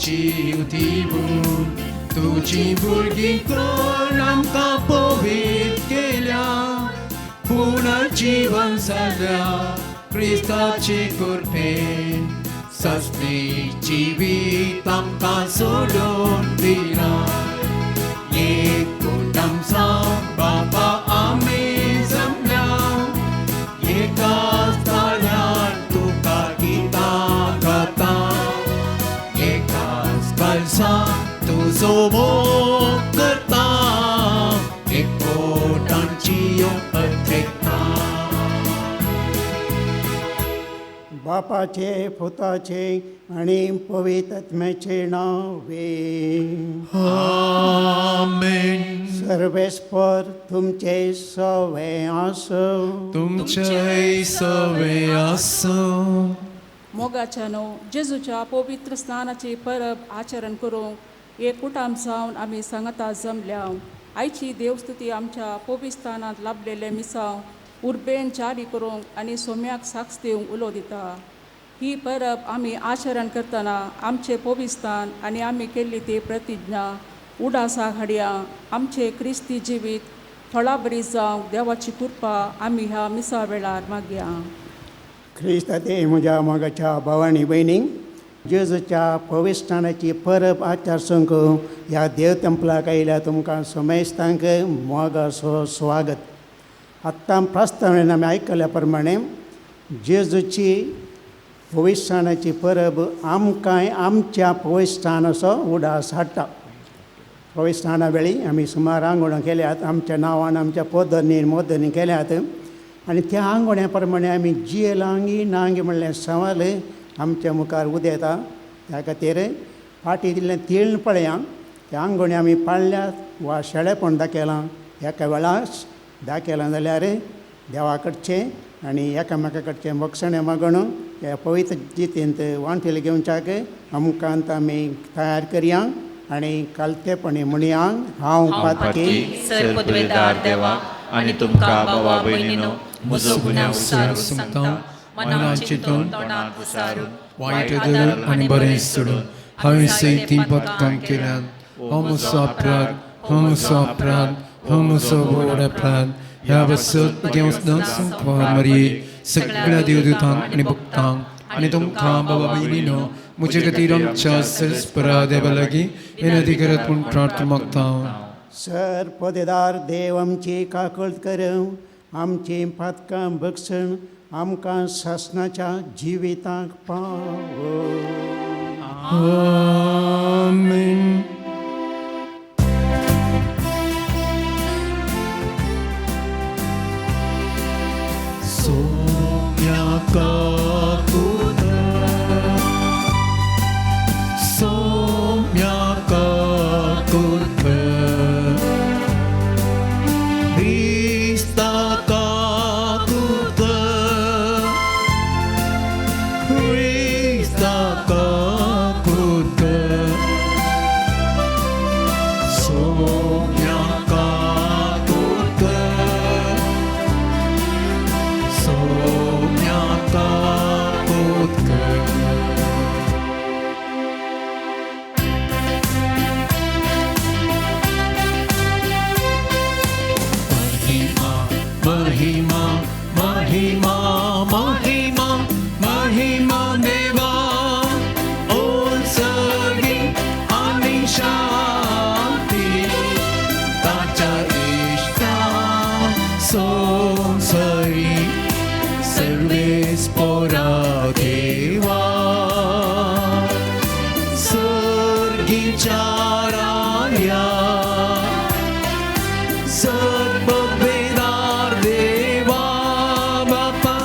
जीव दिवून तुझी भुरगीं कर आमकां पवित्र केल्या पुनर्जीवन जाल्या क्रिस्ताचे कृपेन सस्ती जिवीत आमकां सोडून दिला एकूटम जावन बाबा आमी जमल्या एकाच दारार तुका गितां गाता एकाच कळसां तुजो मोग करता एकवटांची अत्रेकता बापाचे पुताचे आणि पवित्र आत्म्याचे नावे आमेन. सर्वेस्पर तुमचे सवे आसो तुमचे सवे आसो. मोगाच्या न्हू जेजूच्या पवित्र स्नानाची परब आचरण करूंक एकवटान जावन आमी सांगता जमल्या आयची देवस्तुती आमच्या पवित्र स्थानांत लाभलेले मिसांव उर्बेन जारी करूंक आनी सोम्याक साक्ष दिवंक उलो दिता. ही परब आमी आचरण करतना आमचे पवित्र स्थान आनी आमी केल्ली ती प्रतिज्ञा उडासा हाडया आमचे क्रिस्ती जिवीत फळां बरी जावंक देवाची कृपा आमी ह्या मिसा वेळार मागया. क्रिस्ताते म्हज्या मोगाच्या भावांनी भयणी जेजूच्या पवित्र स्थानाची परब आचारसंक ह्या देव तंपलाक आयल्या तुमकां समेस्तांक मोगाचो स्वागत. आत्तां प्रस्तावनेन आमी आयकल्या प्रमाणे जेजूची पवित्र स्थानाची परब आमकांय आमच्या पवित्र स्थानाचो उडास हाडटा. पवित्र स्थाना वेळी आमी सुमार आंगवणां केल्यात आमच्या नांवान आमच्या पोदनी मोदनी केल्यात आनी त्या आंगवण्या प्रमाणे आमी जी लांगी नांगी म्हणलें सवाल आमच्या मुखार उदेता. त्या खातीर फाटीं दिल्लें तीळ पळया त्या आंगवण्या आमी पाळल्यात वा शेळेपण दाखयलां एका वेळार दाखयलां जाल्यार देवा कडचें आनी एकामेका कडचें मोक्षणें मागण ह्या पवित्र जितींत वांटेल घेवच्याक आमकां आमी तयार करया आनी कालतेपणी म्हणया हांव पातकी सर पदवेदार देवा आनी तुमकां भावा भयणीनो म्हजो गुन्यांव उसारून सांगता मनान चिंतून तोंडाक उसारून वायट धरून आनी बरें सोडून हांवें सैतीं पथकां केल्यात हो म्हजो अपराध हो म्हजो अपराध हो म्हजो व्हड अपराध ह्या बसत मरिये सगळ्या देवदूतांक आनी भक्तांक आनी तुमकां बाबा भयणीनो म्हजे खातीर आमच्या सरस्परा देवा लागीं विनंती म्हूण प्रार्थना मागता. सर पदेदार देव आमची काकळट कर आमची पातकां भक्षण आमकां शासनाच्या जिविताक पाव. आमेन. सोम्याका कुद सोम्याका कुद Kristaka कुद Kristaka कुद सोम्याका कुद सोम्याका कुद महिमा महिमा महिमा महिमा देवा ओसगी आनी शांती ताच्या इष्टा संसरी सर्वेस पोरा देवा सर्गीच्या राया सर्वभेदार देवा बापा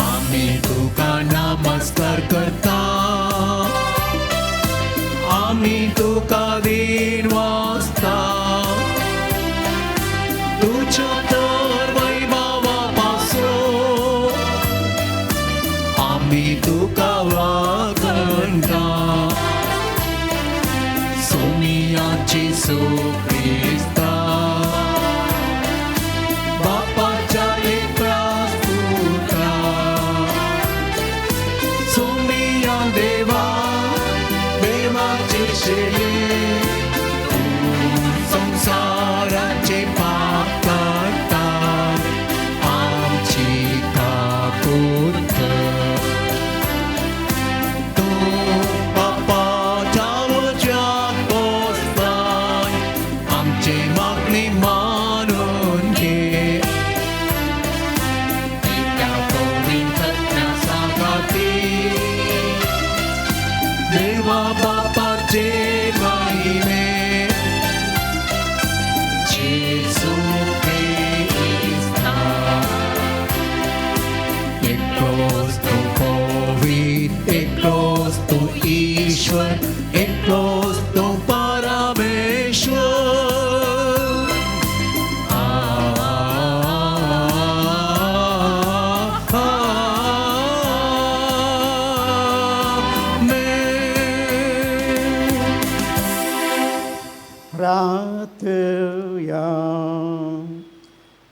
आमी तुका नमस्कार करता आमी तुका दिन वाजता तुझ्या तर वैभवा पासून आमी तुका वागणटा सोमियाची क्रिस्ता बापाच्या एका पुत्रा सोमिया देवा संसाराचे पाप काढतात आमची कापूर तू बापाच्या उजव्या बसलाय आमची मागणी मानून घे त्या पवित्र सागाती देवा बापाचे महिमे Jesu Krista एकलोच तो पवित्र एकलोच तो ईश्वर एकलोच तो परमेश्वर प्रार्थया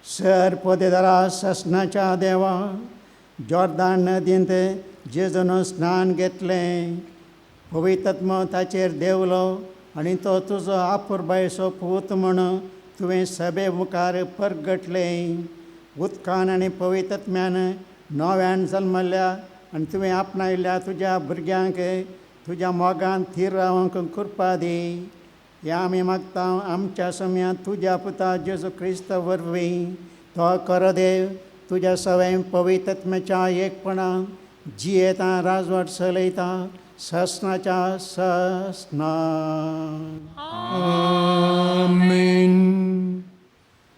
सरपोतेदारा ससनाच्या देवा जॉर्दान नदींत जेजून स्नान घेतलें पवित्रत्म ताचेर देवलो आनी तो तुजो आपुरबायेचो पूत म्हूण तुवें सभे मुखार परगटलें उदकान आनी पवित्रत्म्यान नव्यान जल्मल्या आनी तुवें आपणायल्या तुज्या भुरग्यांक तुज्या मोगान थीर रावंक कृपा दी या आमी मागता आमच्या समयांत तुज्या पुता जेजू क्रिस्त वरवीं तो करदेव तुज्या सवय पवित्रत्म्याच्या एकपणान जियेता राजवट चलयता ससनाच्या ससना आमेन.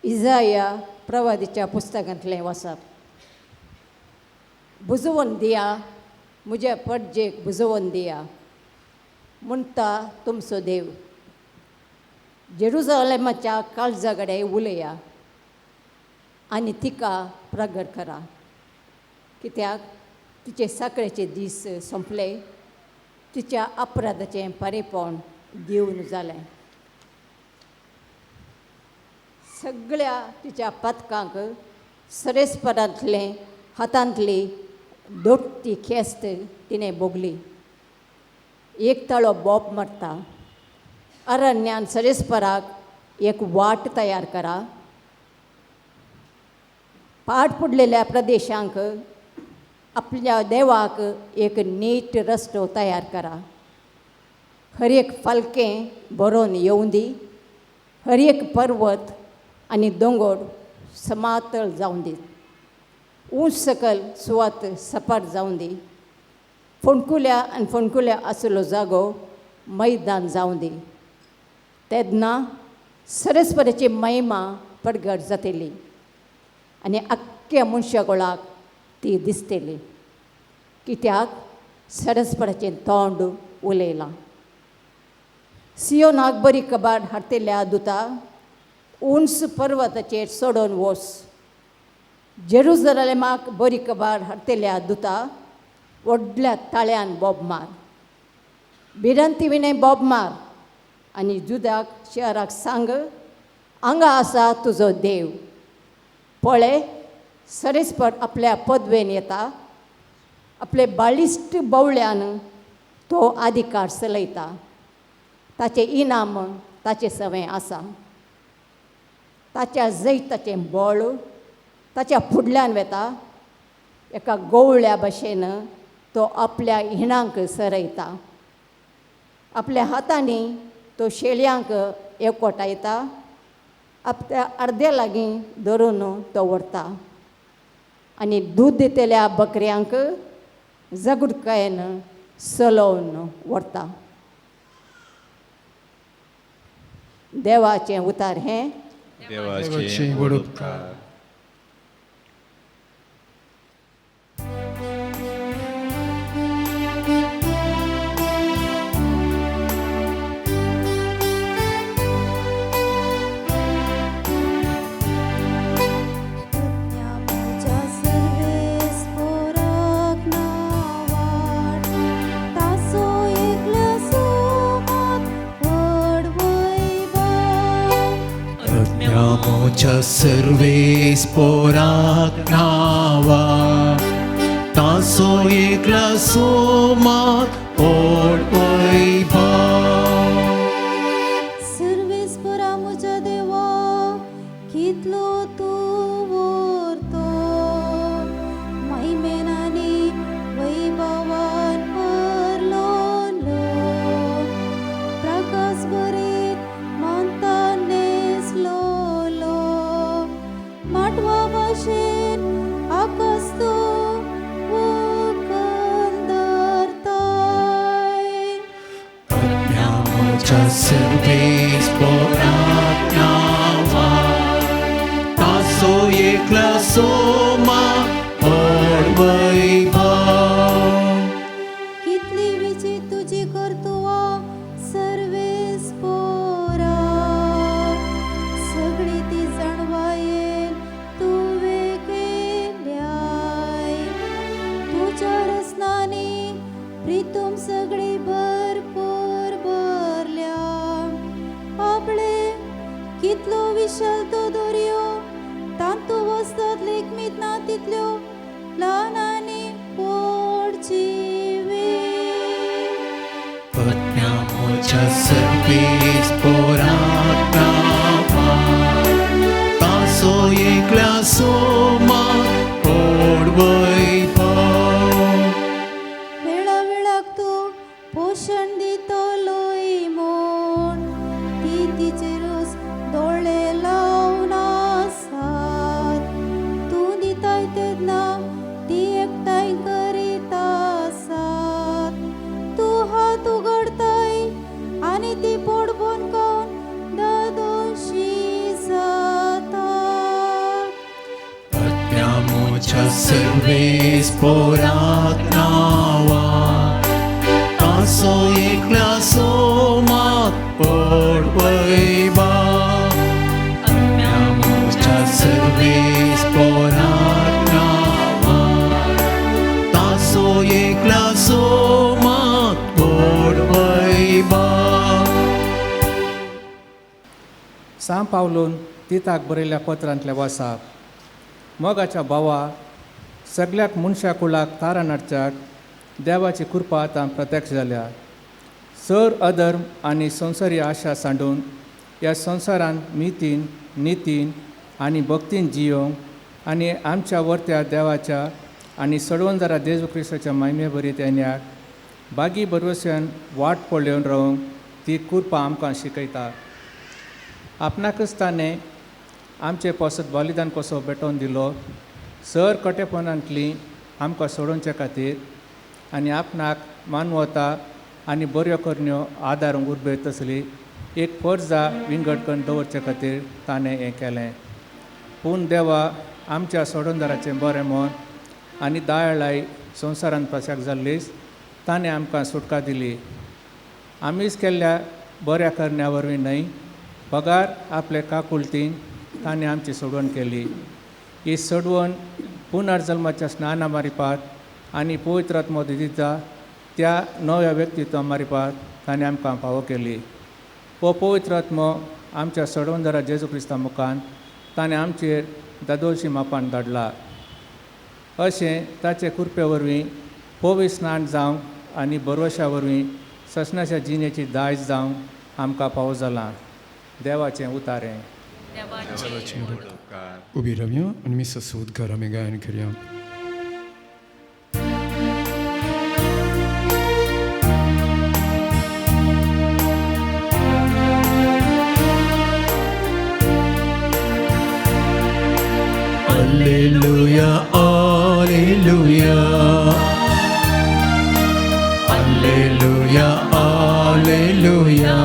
इजाया प्रवादीच्या पुस्तकांतलें वाचप. बुजोवन दिया म्हज्या पडजेक बुजोवन दिया म्हणटा तुमचो देव. जेरुझलेमाच्या काळजाकडे उलया आनी तिका प्रगट करा कित्याक तिचे साखळेचे दीस संपले तिच्या अपराधाचें पारेपण दिवन जालें. सगळ्या तिच्या पातकांक सरेस्परांतले हातांतली दोट्टी खेस्त तिणें भोगली. एक तळो बोप मारता अरण्यान सरेस्पराक एक वाट तयार करा. पाड पडलेल्या प्रदेशांक आपल्या देवाक एक नीट रस्तो तयार करा. हर एक फालकें बरोवन येवं दी. हर एक पर्वत आनी दोंगर समातळ जावं दी. उंच सकल सुवात सपाट जावं दी. फोंडकुल्या आनी फोंडकुल्या आसलो जागो मैदान जावं दी. तेन्ना सरेस्पराची महिमा प्रगट जातली आनी आख्ख्या मनशाकुळाक ती दिसतली कित्याक सरेस्पराचें तोंड उलयलां. सियोनाक बरी कबाड हाडटल्या दुता उंच पर्वताचेर सोडून वच. जेरुझलेमाक बरी कबाड हाडटल्या दुता व्हडल्या ताळ्यान बोब मार. भिरांती विणें बोब मार आनी जुदाक शहराक सांग हांगा आसा तुजो देव. पळय सरेस्पर आपल्या पदवेन येता. आपले बाळिश्ट बवळ्यान तो अधिकार चलयता. ताचें इनाम ताचे सवय आसा. ताच्या जैताचें बळ ताच्या फुडल्यान वेता. एका गवळ्या भाशेन तो आपल्या हिणांक सरयता. आपल्या हातांनी तो शेळयांक एकवटायता. आपल्या अर्द्या लागीं धरून तो व्हरता आनी दूद दितल्या बकऱ्यांक जगडकायेन चलोवन व्हरता. देवाचें उतार हें देवाचे व्हड उपकार. मोच्या सर्वेस पोराक नावा तासो एकला सोमात ओड वैभव भशेन आकास्तो Muchas servis por atnawa Taso yekla soma और वैभव कितली विची तुझी कर्तुवा सर्वेस पोरा सगळी ती जाणवायेल तुवे केल्याय तुझ्या रसनानी प्रीतम सगळी भरपूर भरल्या आपले कितलो विशाल तो दर्यो तांतू वस्तात लेखमीत ना तितल्यो ल्हानांनी पोडची Pătnea muchas servis por atnawa Taso yekla soma और वैभव वेळा वेळाक तू पोषण दितलोय म्हूण ती तिचे रोस दोळे लावन आसात तूं दिताय तेन्ना ती एकठांय करीत आसात तूं हात उगडताय आनी ती पोट बोनकावन दादोशी जातात Pătnea muchas servis por atnawa Taso yekla soma और वैभव Pătnea muchas servis por atnawa Taso yekla soma और वैभव सांग पावलून तिताक बरयल्ल्या पत्रांतले वाचप मोगाच्या भावा सगळ्याक मनशा कुळाक तारा नाडच्याक देवाची कृपा आतां प्रत्यक्ष जाल्या सर अधर्म आनी संवसारी आशा सांडून ह्या संवसारांत मितीन नितीन आनी भक्तीन जियोंक आनी आमच्या वर्त्या देवाच्या आनी सडवंजारा जेजू क्रिस्ताच्या महिमे बरीत येण्याक बागी भरवशान वाट पळोवन रावंक ती कृपा आमकां शिकयता आपणाकच ताणें आमचें पोसत बलिदान कसो भेटोवन दिलो सर कटेपणांतली आमकां सोडोवचे खातीर आनी आपणाक मानवता आनी बऱ्यो करण्यो आदारूंक उर्बेत तसली एक फर्जा विंगड करून दवरचे खातीर ताणें हें केलें पूण देवा आमच्या सोडोनदाराचें बरें मन आनी दयाळाय संवसारांत प्रसाक जाल्लीच ताणें आमकां सुटका दिली आमीच केल्ल्या बऱ्या करण्या वरवीं न्हय पगार आपले काकुलतीन ताणें आमची सोडवण केली ही सोडवण पुनर्जल्माच्या स्नाना मारिपात आनी पवित्र आत्मो दिता त्या नव्या व्यक्तित्वा मारिपात ताणें आमकां फावो केली हो पवित्र आत्मो आमच्या सोडवणदारा जेजू क्रिस्ता मुखान ताणें आमचेर दादोशी मापान धाडला अशें ताचे कृपे वरवीं पवित्र स्नान जावंक आनी बरवशा वरवीं ससनाच्या जिणेची दायज जावंक आमकां फावो जालां देवाचें उतारें Ubiravia, un misa sud karamega en kriya. Alleluia, alleluia. Alleluia, alleluia.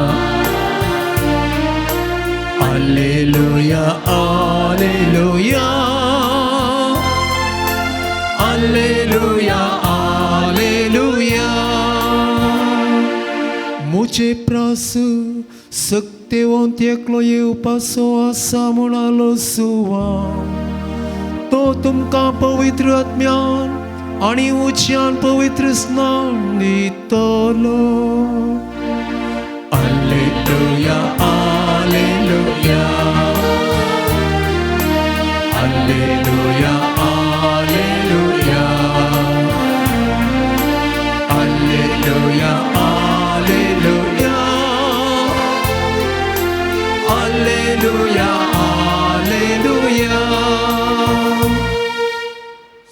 Alleluia, alleluia. Alleluia, alleluia. Muce prasu सत्यवंत एकलो येवपाचो आसा म्हूण आलो सुवा तो तुमकां पवित्र आत्म्यान आनी उज्यान पवित्र स्नान दितलो Alleluia, alleluia. Alleluia, alleluia. Alleluia, alleluia. Alleluia, alleluia.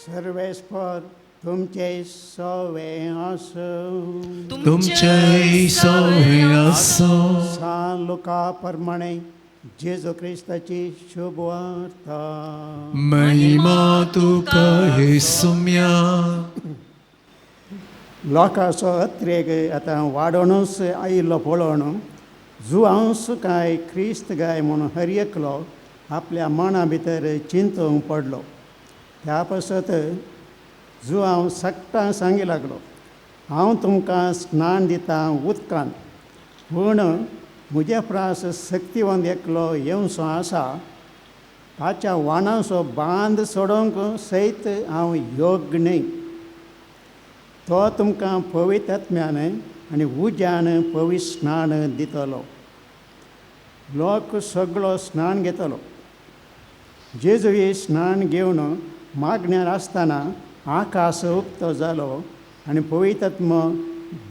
सर्वेस्पर तुमचे सवे असो तुमचे सवे असो सा लोका प्रमाणे जेजू क्रिस्ताची शुभ वार्ता. महिमा तुका येसुम्या. लोकांचो अत्रेक आतां वाडोनूच आयिल्लो पळोवन जुआंस काय क्रिस्त गाय म्हणून हर एकलो आपल्या मना भितर चिंतूंक पडलो. त्या पासत जुआंव सक्टां सांगी लागलो, हांव तुमकां स्नान दितां उदकान, पूण म्हजे प्रास सक्तिवंत एकलो येवचो आसा, ताच्या वाणाचो बांद सोडोवंक सयत हांव योग्य न्हय. तो तुमकां पवित्र आत्म्यान आनी उज्यान पवित्र स्नान दितलो. लोक सगळो स्नान घेतलो. जेजूय स्नान घेवन मागण्यार आसतना आकाश उक्तो जालो आनी पवित्र आत्मो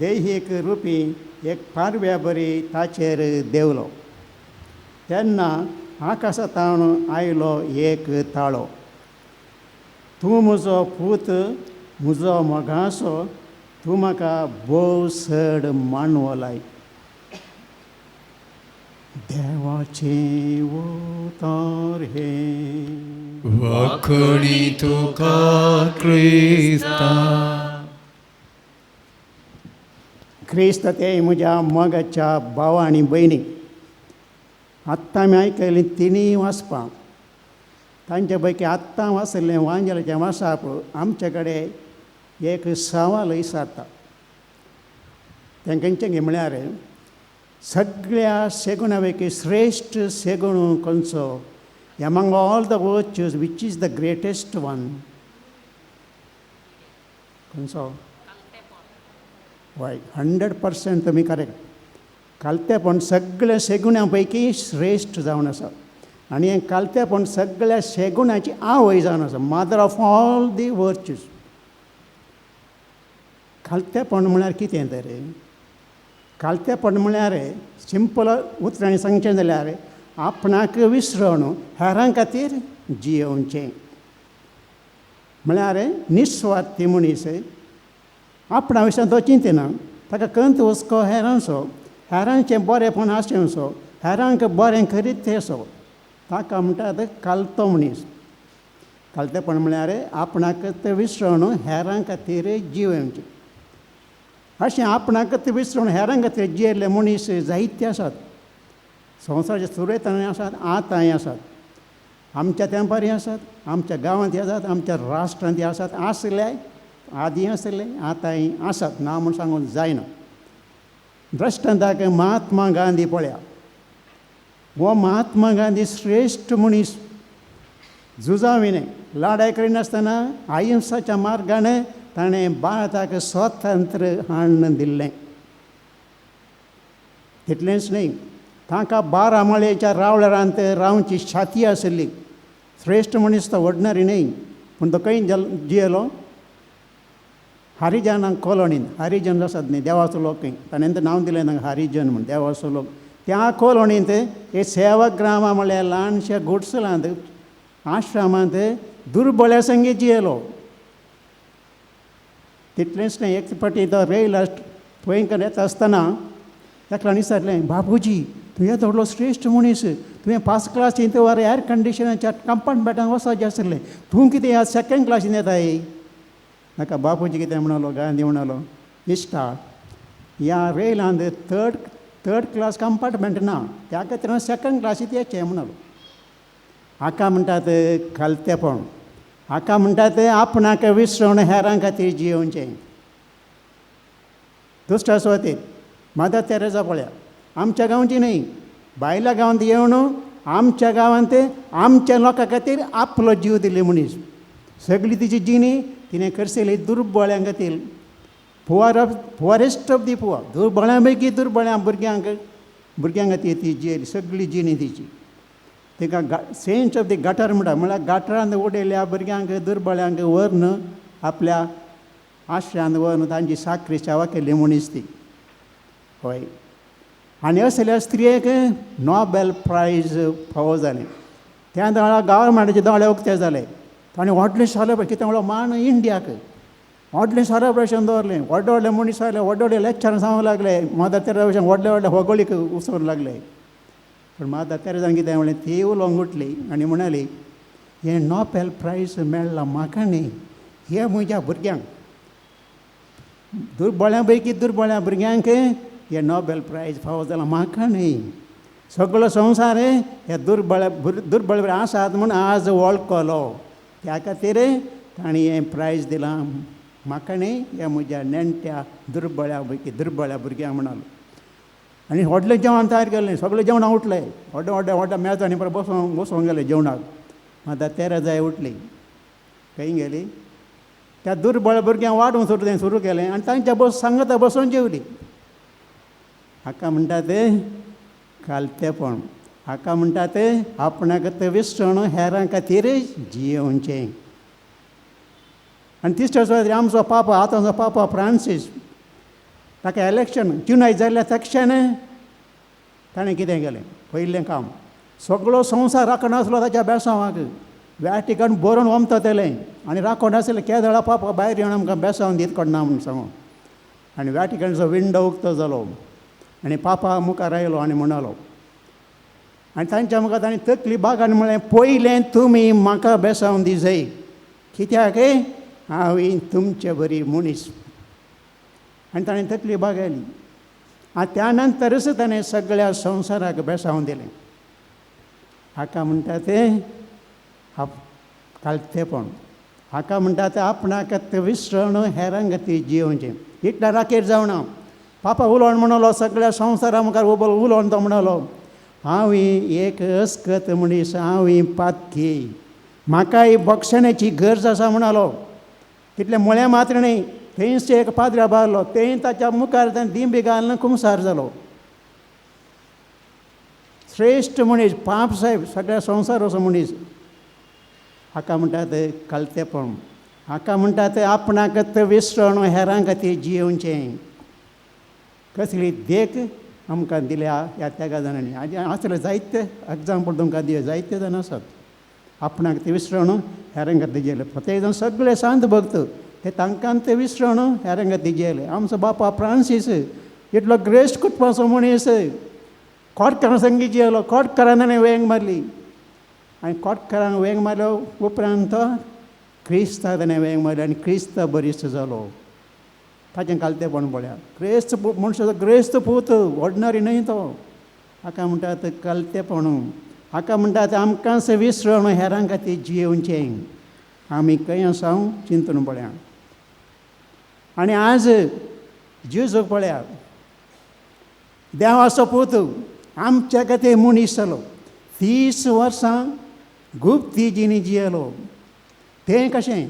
दैहीक रुपी एक पारव्या बरी ताचेर देवलो. तेन्ना आकाशांतावन आयलो एक ताळो. तूं म्हजो पूत, म्हजो मोगासो, तूं म्हाका बोव चड मानवलाय. देवाचें उतर हे. वाखणी तुका क्रिस्ता. क्रिस्त ते म्हज्या मोगाच्या भावा आनी भयणी, आत्तां आमी आयकलीं तिनूय वाचपां. तांचे पैकी आत्तां वाचलें वांजेलाचें वाचप आमचे कडेन एक सवाल विचारता. तें खंयचें म्हळ्यार सगळ्या सेगुणां पैकी श्रेश्ठ सेगूण खंयचो? Among all the virtues which is the greatest one? खंयचो? हय, 100% तुमी करेक्ट. कालतेपण सगळ्या सेगुण्यां पैकी श्रेश्ठ जावन आसा. आनी हें कालतेपण सगळ्या सेगुणाची आवय जावन आसा, mother of all the virtues. कालतेपण म्हळ्यार कितें तर? कालतेपण म्हळ्यार सिंपल उतरांनी सांगचें जाल्यार आपणाक विसरून हेरां खातीर जियोवचें. म्हळ्यार निस्वार्थी मनीस आपणा विशयां तो चिंतिना, ताका खंत हुस्को हेरांचो, हेरांचें बरेंपण आसेवचो, हेरांक बरें करीत तेसो, ताका म्हणटात कालतो मनीस. कालतेपण म्हळ्यार आपणाक विसरून हेरां खातीर जियोवचें. अशें आपणाक विसरून हेरां खातीर जियेल्ले मनीस जायते आसात. संवसाराच्या सुरयतांनी आसात, आतांय आसात. आमच्या तेंपारय आसात, आमच्या गांवांत आसात, आमच्या राष्ट्रांत आसात. आसले, आदीं आसले, आतांय आसात. ना म्हूण सांगून जायना. दृश्टांताक महात्मा गांधी पळया. हो महात्मा गांधी श्रेश्ठ मनीस. झुजाविणे, लढाय करिनासतना अहिंसाच्या मार्गान ताणें भारताक स्वातंत्र्य हाडून दिल्लें. तितलेंच न्हय, ताका बारामळेच्या रावळारांत रावची छाती आसली. श्रेश्ठ मनीस तो ऑर्डिनरी न्हय, पूण तो खंय जियेलो? हरिजनांक कॉलनीन. हरिजन आसात न्ही, देवाचो लोक. ताणें तें नांव दिलें तांकां हरिजन म्हूण, देवाचो लोक. त्या कॉलनींत एक सेवाग्रामा म्हळ्यार ल्हानशा गुडसलांत, आश्रमांत दुर्बळ्या संगी जियेलो. तितलेंच न्हय, एक फावटी तो रेल्वे पळयकर येता आसतना ताका विचारलें, बाबूजी तूं येदो व्हडलो श्रेश्ठ मनीस, तुवें फर्स्ट क्लासींत वर एअर कंडिशनाच्या कंपार्टमेंटान वचपाचें आसलें, तूं कितें ह्या सेकंड क्लासीन येताय? ताका बापूजी कितें म्हणलो? गांधी म्हणलो, इश्टा, ह्या रेलांत थर्ड क्लास कंपार्टमेंट ना, त्या खातीर हांव सेकंड क्लासींत येचें म्हणलो. हाका म्हणटात कालतेपण. हाका म्हणटात आपणाक विसरून हेरां खातीर जियोवचें. दुसऱ्या सुवातेर मदर तेरेसा पळया. आमच्या गांवची न्हय, भायल्या गांवांत येवन आमच्या गांवांत आमच्या लोकां खातीर आपलो जीव दिले मनीस. सगळी तिची जिणी तिणें करसली दुर्बळ्यां खातीर. पुअरेस्ट ऑफ दी पुअर, दुर्बळ्यां पैकी दुर्बळ्या भुरग्यां खातीर ती जियेली सगळी जिणी तिची. तिका सेंट्स ऑफ दी गटर म्हणटा, म्हळ्यार गटरांत उडयल्या भुरग्यांक दुर्बळ्यांक व्हरून आपल्या आश्रयांत व्हरून तांची साखरी सेवा केल्ली मनीस ती. हय, आनी असल्या स्त्रियेक नोबेल प्रायज फावो जालें. त्या दोळा गव्हर्मेंटाचे दोळे उक्ते जाले. ताणें व्हडलें सेलेब्रेशन, कितें म्हणलो, मान इंडियाक व्हडलें सेलेब्रेशन दवरलें. व्हडले व्हडले मनीस आयले, व्हडले व्हडले लेक्चरां सांगूंक लागले. मदर तेरेसा व्हडले व्हडले होगोळीक उसोवंक लागले. पण माता तेरेजान कितें म्हणलें ती उलोवंक उठली आनी म्हणाली हें नोबेल प्रायज मेळ्ळां म्हाका न्ही हे म्हज्या भुरग्यांक दुर्बळ्या पैकी दुर्बळ्या भुरग्यांक हे नोबेल प्रायज फावो जाला म्हाका न्ही सगळो संवसार हे दुर्बळ आसात म्हूण आज वळखलो त्या खातीर ताणी हें प्रायज दिलां म्हाका न्ही हे म्हज्या नेणट्या दुर्बळ्या पैकी दुर्बळ्या भुरग्यांक म्हणालो आनी व्हडलें जेवण तयार केलें सगळें जेवणाक उठलें व्हड्या मेजांनी परत बसोंक गेले जेवणाक माता तेरेजाय उठली खंय गेली त्या दुर्बळ भुरग्यांक वाडूंक सुरू केलें आनी तांच्या सांगता बसून जेवली हाका म्हणटात कालतेपण हाका म्हणटात आपणाक विसरून हेरां खातीर जियोवचें आनी तिसऱ्या सुवातेर आमचो पापा आतांचो पापा फ्रांसीस ताका इलेक्शन चुनाय जाल्ल्या तक्षण ताणें कितें केलें पयलें काम सगळो संवसार राखण आसलो ताच्या बेसांवाक वॅटिकन बरोवन वमतलें आनी राखण आसलें केदळा पापा भायर येवन आमकां बेसांव दीत कोणना म्हूण सांगून आनी वॅटिकनचो विंडो उक्तो जालो आनी पापा मुखार आयलो आनी म्हणलो आनी तांच्या मुखार ताणें तकली बागान म्हळें पयलें तुमी म्हाका बेसांव दी जाय कित्याक हांव तुमचे बरी मनीस आनी ताणें तकली बागयली आनी त्या नंतरच ताणें सगळ्या संवसाराक बेसांव दिलें हाका म्हणटा तें कालतेपण हाका म्हणटा तें आपणाक विसरून हेरां खातीर जियोवचें हिटलराचेर जावना पापा उलोवन म्हणलो सगळ्या संवसारा मुखार उलोवन तो म्हणलो हांव एक अस्कत मनीस हांव पातकी म्हाकाय बक्षण्याची गरज आसा म्हणलो तितलें म्हळें मात्र न्ही थंयच एक पाद्र्या बारलो थंय ताच्या मुखार ताणें दिंबी घालून कुंसार जालो श्रेश्ठ मनीस पाप साहेब सगळ्या संवसाराचो मनीस हाका म्हणटात कालतेपण हाका म्हणटात आपणाक विसरून हेरां खातीर जियोवचें कसली देख आमकां दिल्या ह्या त्या जाणांनी आनी आसले जायते एग्जाम्पल तुमकां दिवं जायते जाण आसात आपणाक ते विसरून हेरां खातीर जियेले प्रत्येक जाण सगळे सांत भक्त ते तांकां ते विसरून हेरां खातीर जियेले आमचो बापा फ्रांसीस इतलो ग्रेस्ट कुटुंबाचो मनीस कोटकारां संगी जियेलो कोटकारां ताणें वेंग मारली आनी कोटकारांक वेंग मारलो उपरांत तो क्रिस्तांव ताणें वेंग मारली आनी क्रिस्त बरिश्ट जालो ताचें कालतेपण पळया क्रेस्त मनशाचो क्रेस्त पूत ऑर्डिनरी न्हय तो हाका म्हणटात कालतेपण हाका म्हणटात आमकांच विसरून हेरां खातीर जियोवचें आमी खंय आसा चिंतून पळया आनी आज जेजूक पळया देवाचो पूत आमच्या खातीर मनीस जालो 30 वर्सां गुप्तीजीनी जियेलो तें कशें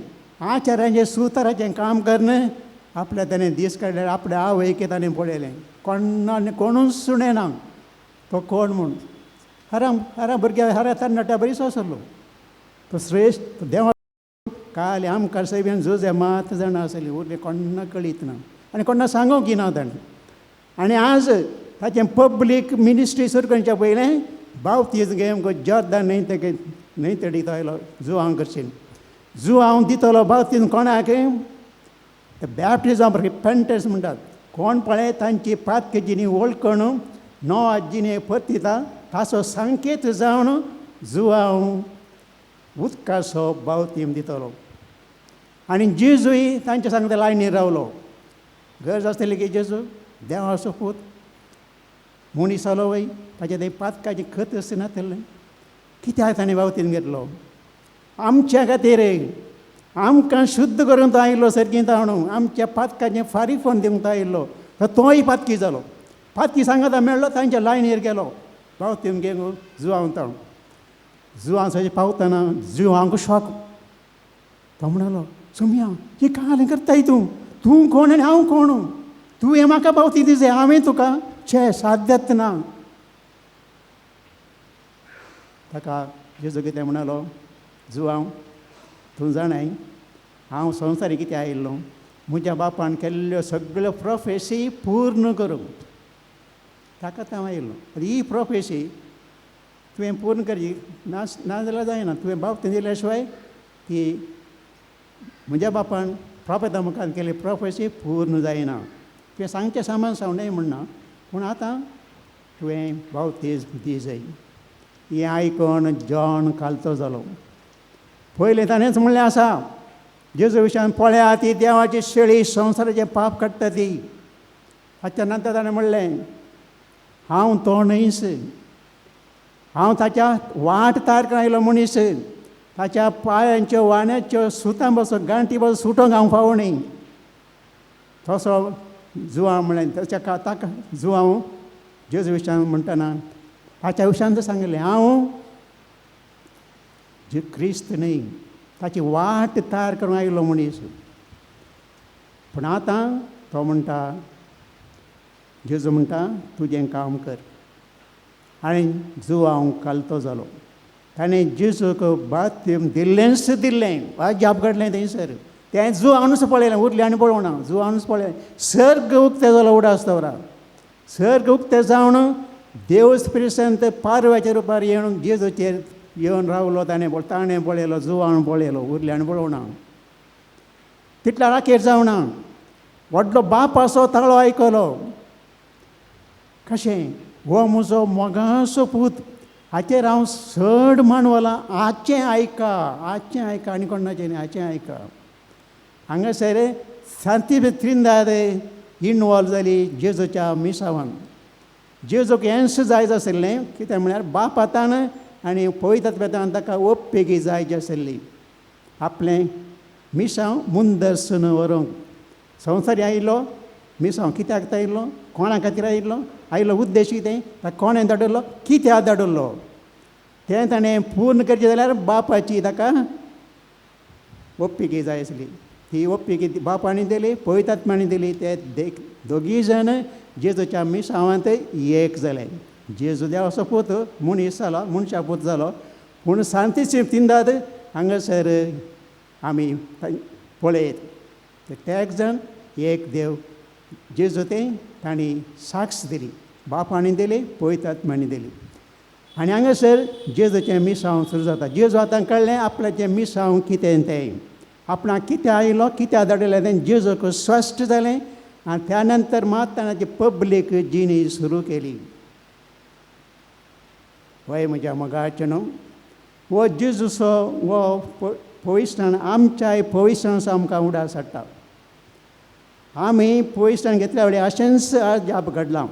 आचार्याचें सुताराचें काम करन आपल्या ताणें दीस काडले आपल्या आवयके ताणें पळयलें कोणूच सुणें ना तो कोण म्हूण हरा भुरग्या हरा तरणाट्या बरीच आसलो तो श्रेश्ठ देवा काल आमकां सगळ्यान झुजे मात जाणां आसलीं उरलीं कोणा कळीत ना आनी कोणा सांगूंक ना ताणें आनी आज ताचें पब्लीक मिनिस्ट्री सुरू करच्या पयलें बावतीज घेवंक जॉर्दान न्हंय तो आयलो जुवांव करचें जुवांव दितलो बावतीज कोणाक बॅप्टिजम ऑफ रिपेंटन्स म्हणटात कोण पळय तांची पातकेजीनी वळखून नोवाजीनी परतिता ताचो संकेत जावन जुवांव उदकाचो बावतीम दितलो आनी जेजूय तांच्या सांगता लायनीर रावलो गरज आसतली की जेजू देवाचो पूत मनीस जालो वय ताचे थंय पातकाची खत नासतलें कित्याक ताणें बावतीन घेतलो आमच्या खातीर आमकां शुद्ध करून तो आयिल्लो सर्गींत हाडून आमच्या पातकाचें फारीकपण दिवंक तो आयिल्लो तर तोय पातकी जालो पातकी सांगता मेळ्ळो तांच्या लायनीर गेलो बावतीन घेवंक जुवांव जुवांव पावतना जुवांक शॉक तो म्हणलो सुम्या ही कालें करताय तूं कोण आनी हांव कोण तूं हें म्हाका बावती दिसय हांवें तुका साध्यत ना ताका जेजू कितें म्हणलो जुवांव तूं जाणाय हांव संवसारी कितें आयिल्लो म्हज्या बापान केल्ल्यो सगळ्यो प्रोफेसी पूर्ण करूंक ताका हांव आयिल्लो ही प्रोफेसी तुवें पूर्ण करची ना जाल्यार जायना तुवें बावती दिल्या शिवाय ती म्हज्या बापान प्रोफेता मुखार केली प्रोफेसी पूर्ण जायना तुवें सांगचें सामान सांगूं न्हय म्हणना पूण आतां तुवें बावतीज दी जाय. हें आयकून जॉन कालतो जालो. पयलीं ताणेंच म्हणलें आसा, जेजू विशयान पळया ती देवाची शेळी संवसाराचें पाप काडटा ती. हाच्या नंतर ताणें म्हणलें, हांव तो न्हयस, हांव ताच्या वाट तयार करून आयलो मनीस. ताच्या पांयांच्यो वाण्याच्यो सुतां बसून गांठी बसून सुटोंक हांव फावो न्ही. तसो जुवांव म्हणलें ताका जुवांव जेजू विशयान म्हणटना ताच्या विशयान सांगलें, हांव जे क्रिस्त न्हय, ताची वाट तयार करूंक आयलो मनीस. पूण आतां तो म्हणटा, जेजू म्हणटा तुजें काम कर. आनी जुवांव कालतो जालो. ताणें जेजूक बात्यम दिल्लेंच दिल्लें, वाजाप घडलें थंयसर. तें जुवांवूच पळयलें, उरलें आनी पळोवना. जुवांवूच पळयलें. सर्ग उक्तें जालो उडासतवरा. सर्ग उक्तें जावन देव स्पिरिट पारव्याच्या रुपार येवन जेजूचेर येवन रावलो. ताणें पळयलो, जुवांव पळयलो, उरलें आनी पळोवना. तितल्या राखेर जावना. व्हडलो बाप आसो ताळो आयकलो. कशें हो म्हजो मोगाचो पूत, हाचेर हांव चड मानवलां. हाचें आयका, हाचें आयका, आनी कोणाचें न्ही, हाचें आयका. हांगासर सांती त्रिंदाद इनवॉल्व जाली जेजूच्या मिसावान. जेजूक हेंच जायच आशिल्लें, कित्याक म्हळ्यार बापातान आनी पवित्रात्म्यान ताका ओप्पेगी जायची आशिल्ली. आपलें मिसांव मुंदरसून व्हरूंक. संवसारी आयिल्लो मिसांव कित्याक आयिल्लो, कोणा खातीर आयिल्लो उद्देश कितें, ताका कोणें धाडिल्लो, कित्याक धाडिल्लो, तें ताणें पूर्ण करचें जाल्यार बापाची ताका ओप्पेगी जाय आसली. ही ओप्पेगी बापानी दिली, पवित्रात्म्यानी दिली. ते दोगी जण जेजूच्या मिसांवांत एक जाले. जेजू देवाचो पूत मनीस जालो, मनशा पूत जालो. पूण सांतीची तिंदाद हांगासर आमी पळयत. ते एक जण एक देव जेजू तें तांणी साक्ष दिली, बापानी दिली, पवित्रात्म्यानी दिली. आनी हांगासर जेजूचें मिसांव सुरू जाता. जेजू आतां कळ्ळें आपल्याचें मिसांव कितें तें, आपणाक कितें आयलो, कित्याक धाडिल्लें तें जेजूक स्पश्ट जालें. आनी त्या नंतर मात ताणें पब्लीक जिणी सुरू केली. वय म्हज्या मोगाचें न्हू, हो जेजूचो हो पवित्रान आमच्याय पवित्रान आमकां उडास हाडटा. आमी पवित्रान घेतल्या वेळी अशेंच जाप घडलां.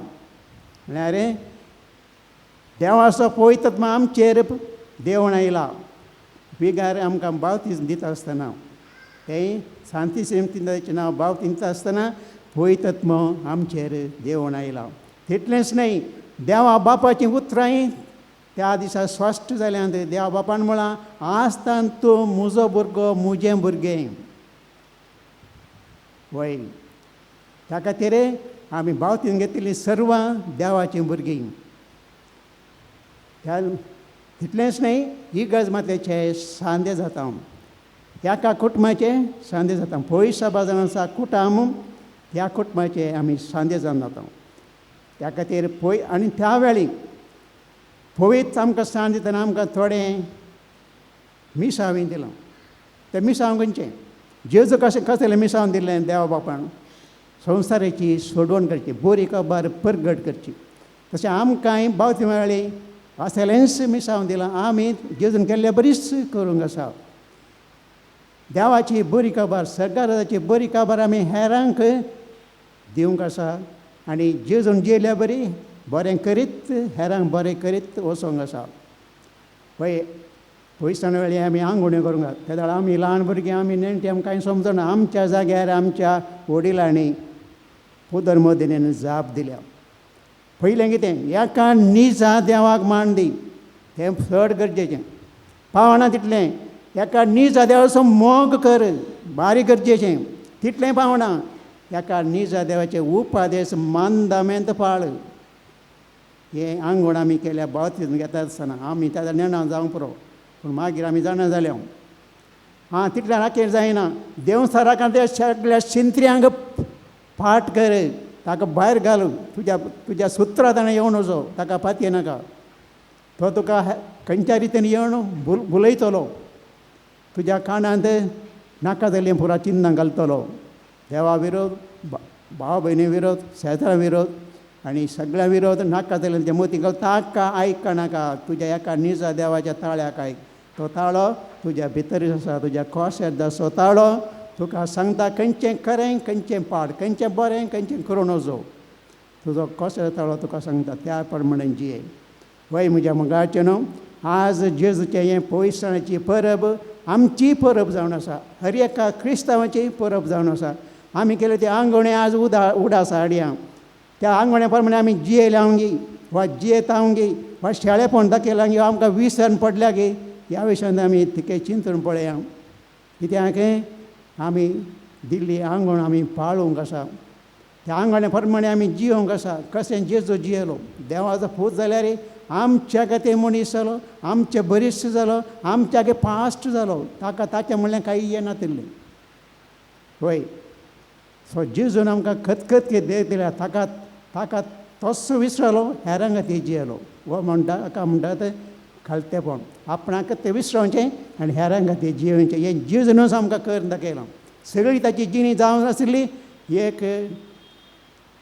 म्हळ्यार देवाचो पवित्रात्मा आमचेर देंवून आयला. बिगार आमकां बावतीज दिता आसतना, तें सांती तिंदाचें नांव बावतीज दिता आसतना पवित्रात्मा आमचेर देंवून आयला. तितलेंच न्हय, देवा बापाचीं उतरांय त्या दिसा स्पश्ट जाल्यांत. देवा बापान म्हळां, आजतान तूं म्हजो भुरगो, म्हजें भुरगें. वय त्या खातीर आमी बावतीन घेतिल्लीं सर्वां देवाचीं भुरगीं. तितलेंच न्हय, इगर्ज मातेचें सांदें जाता. एका कुटुंबाचें सांदें जाता. पयस सभा जावन आसा कुटुंब, त्या कुटुंबाचें आमी सांदें जावन जाता. त्या खातीर आनी त्या वेळी पवित्र आमकां सांद दितना आमकां थोडें मिसांव दिलां. तें मिसांव खंयचें, जेजू कसलें मिसांव दिल्लें देवा बापान, संवसाराची सोडवण करची, बरी काबार परगट करची. तशें आमकांय बावती वेळी असलेंच मिसांव दिलां. आमी जेजून केल्लें बरीच करूंक आसा. देवाची बरी काबार, सरकाराची बरी काबार आमी हेरांक दिवंक आसा. आनी जेजून जेल्या बरी बरें करीत हेरांक बरें करीत वचोंक आसा. पळय पयसण वेळी आमी आंगवण्यो करूंक जाता. त्या वेळार आमी ल्हान भुरगीं, आमी नेणटी, आमकां कांय समजना. आमच्या जाग्यार आमच्या वडिलांनी पुदर मोदिनीन जाप दिल्या. पयलें कितें, एका निजा देवाक मान दी, तें चड गरजेचें. पावना तितलें, एका निजा देवाचो मोग कर, बारीक गरजेचें. तितलें पावना, एका निजा देवाचे उपादेश मानदामेंत पाळ. हें आंगवण आमी केल्या बावतीन घेता आसतना. आमी त्या नेणा जावंक पुरो, पूण मागीर आमी जाणा जाल्या. तितलें राखेर जायना. देवस्थानाक ते सगळ्या शिंत्र्यांक फाट कर, ताका भायर घाल. तुज्या सुत्रा ताणें येवन वचो, ताका पातये नाका. तो तुका खंयच्या रितीन येवन बुलयतलो. तुज्या कानांत नाका जाल्लीं पुरा चिन्नां घालतलो. देवा विरोध, भाव भयणी विरोध, शेजारा विरोध, आणि सगळा विरोध नाका जाल्यार ते मोती घाल ताका आयका नाका तुज्या एका निजा देवाच्या ताळ्याक आयक तो ताळो तुज्या भितर आसा तुज्या खोशांत जसो ताळो तुका सांगता खंयचें खरें खंयचें पाड खंयचें बरें खंयचें करूं नजो तुजो कसो ताळो तुका सांगता त्या प्रमाणे जिये वय म्हज्या मोगाचें न्हू आज जेजूचें हें पवित्राची परब आमची परब जावन आसा हर एका क्रिस्तांवाची परब जावन आसा आमी केले ते आंगवणे आज उडास हाडया त्या आंगवण्या प्रमाणे आमी जियेल्या गे वा जियेता गे वा शेळेपण दाखयलां गे आमकां विसरण पडल्या गे ह्या विशयान आमी तिके चिंतून पळया कित्याक आमी दिल्ली आंगवण आमी पाळूंक आसा त्या आंगवण्या प्रमाणे आमी जियोंक आसा कशें जेजू जियेलो देवाचो पूत जाल्यार आमच्या खातीर मनीस जालो आमचें बरिश्ट जालो आमच्या खातीर फास्ट जालो ताका ताचें म्हणलें कांय येनातिल्लें वय सो जेजून आमकां खतखत दिल्या ताका ताका तसो विसरलो हेरां खातीर जियेलो हो म्हणटा ताका म्हणटात खालतेपण आपणाक ते विसरोवचें आनी हेरां खातीर जियोवचें हें जेजूनच आमकां करून दाखयलां सगळी ताची जिणी जावन आशिल्ली एक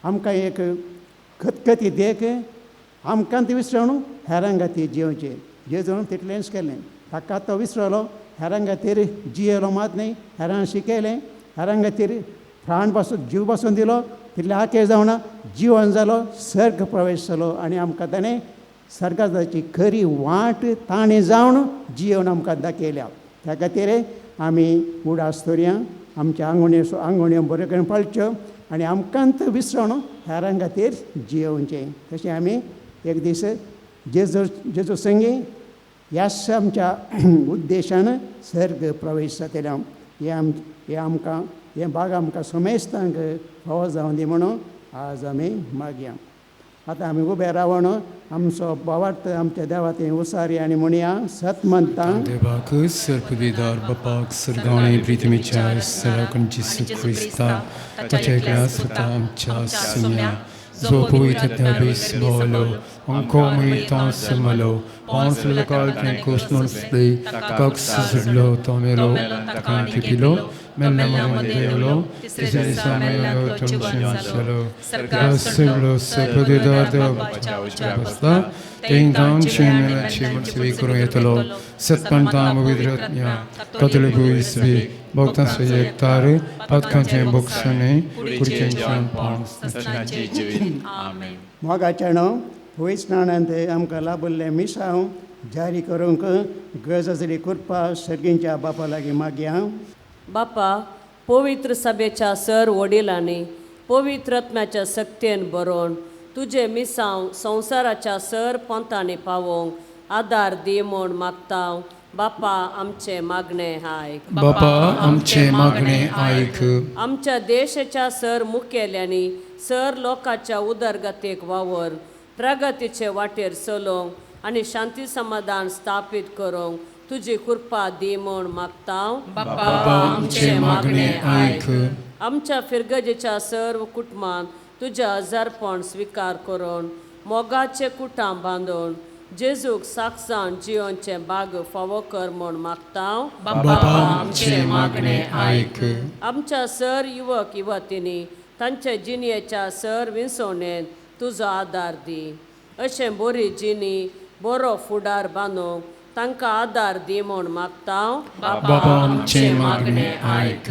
आमकां एक खतखती देख आमकां ती विसरून हेरां खातीर जियोवचें जेजून तितलेंच केलें ताका तो विसरलो हेरां खातीर जियेलो मात न्ही हेरां शिकयलें हेरां खातीर प्राण पासून जीव पासून दिलो तितले आखेर जावना जिवन जालो सर्ग प्रवेश जालो आनी आमकां ताणें सर्गाची खरी वाट ताणें जावन जिवन आमकां दाखयल्या त्या खातीर आमी उडास दवरया आमच्या आंगवण्यो बऱ्यो करून पाळच्यो आनी आमकांत विसरून हेरां खातीर जियोवचें तशें आमी एक दीस जेजू संगी ह्याच आमच्या उद्देशान सर्ग प्रवेश जातलो हे आमकां हे भाग आमकां समेस्तांक फावो जावं दी म्हणून आज आमी मागया आतां आमी उबे रावून आमचो बोवार्थ आमच्या देवाचें उसारी आनी म्हणया सत म्हणटा देवाक सर्पदिदार बापाक सर्गावणे प्रितमेच्या सराकणची सुख्रिस्ता ताच्या एकल्या स्वता आमच्या सुम्या जो पवित्र दबीस बोलो onkomen dans malo ons le calque cosmos de coxlo tomelo cantipilo melamo deolo tisesamo tumsiasalo sargaslo sepodidar de basta tengan chimela chimel svikroyetalo satpantam vidratnya katolibuisvi bogdan seyetare patkantem boksane kurchenchan pons आमेन मोगाचें वैष्णानंद आमकां लाभुल्लें मिसांव जारी करूंक गरज आसली कृपा सर्गींच्या बापा लागीं मागया बापा पवित्र सभेच्या सर वडिलांनी पवित्र आत्म्याच्या शक्तीन बरोवन तुजे मिसांव संवसाराच्या सर पंथांनी पावोवंक आदार दी म्हूण मागता बापा आमचे मागणे आयक बापा आमचे मागणे आयक आमच्या देशाच्या सर मुखेल्यांनी सर लोकांच्या उदरगतेक वावर प्रगतीचे वाटेर चलोवंक आनी शांती समाधान स्थापीत करूंक तुजी कृपा दी म्हूण मागता बापा आमचे मागणे आयक आमच्या फिरगजेच्या सर्व कुटुंबान तुज्या हजारपण स्विकार करून मोगाचे कुटाम बांदून जेजूक साक्षान जियोनचे बाग फावो कर म्हूण मागता बापा आमचे मागणे आयक आमच्या सर युवक युवतींनी तांचे जिणेच्या सर विंसवणेंत तुजो आदार दी अशें बरी जिणी बरो फुडार बांदूंक तांकां आदार दी म्हूण मागता बापा आमचे मागणे आयक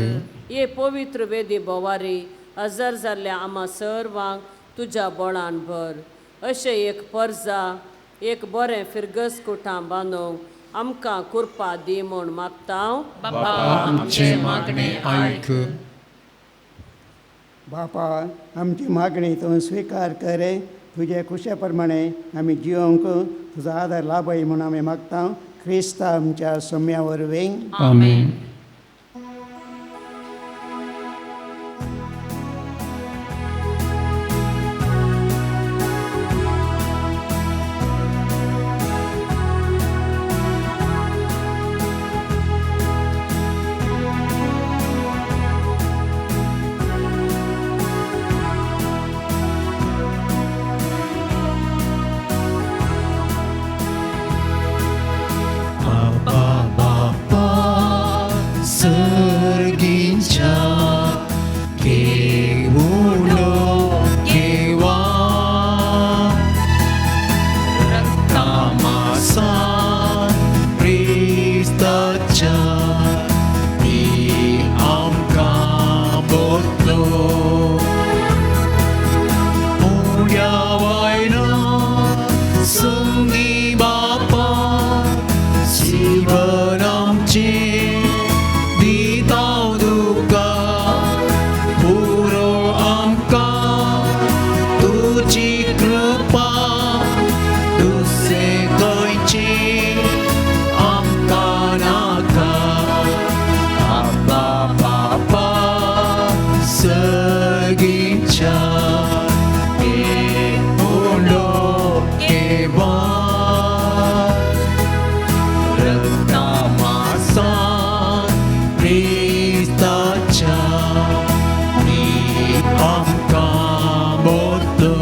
हे पवित्र वेदी बोवारी हजर जाल्ल्या आम्हा सर्वांक तुज्या बळान भर अशें एक पर्जा एक बरें फिरगस कुटाम बांदूंक आमकां कृपा दी म्हूण मागता बापा आमचे मागणे आयक बापा आमची मागणी तूं स्विकार कर तुजे खुशे प्रमाणे आमी जियोंक तुजो आदार लाभय म्हूण आमी मागता क्रिस्ता आमच्या सम्या वरवीं आमीन सर्गींच्या केवलो केवा क्रिस्ताच्या नीत आमकां बोधलो.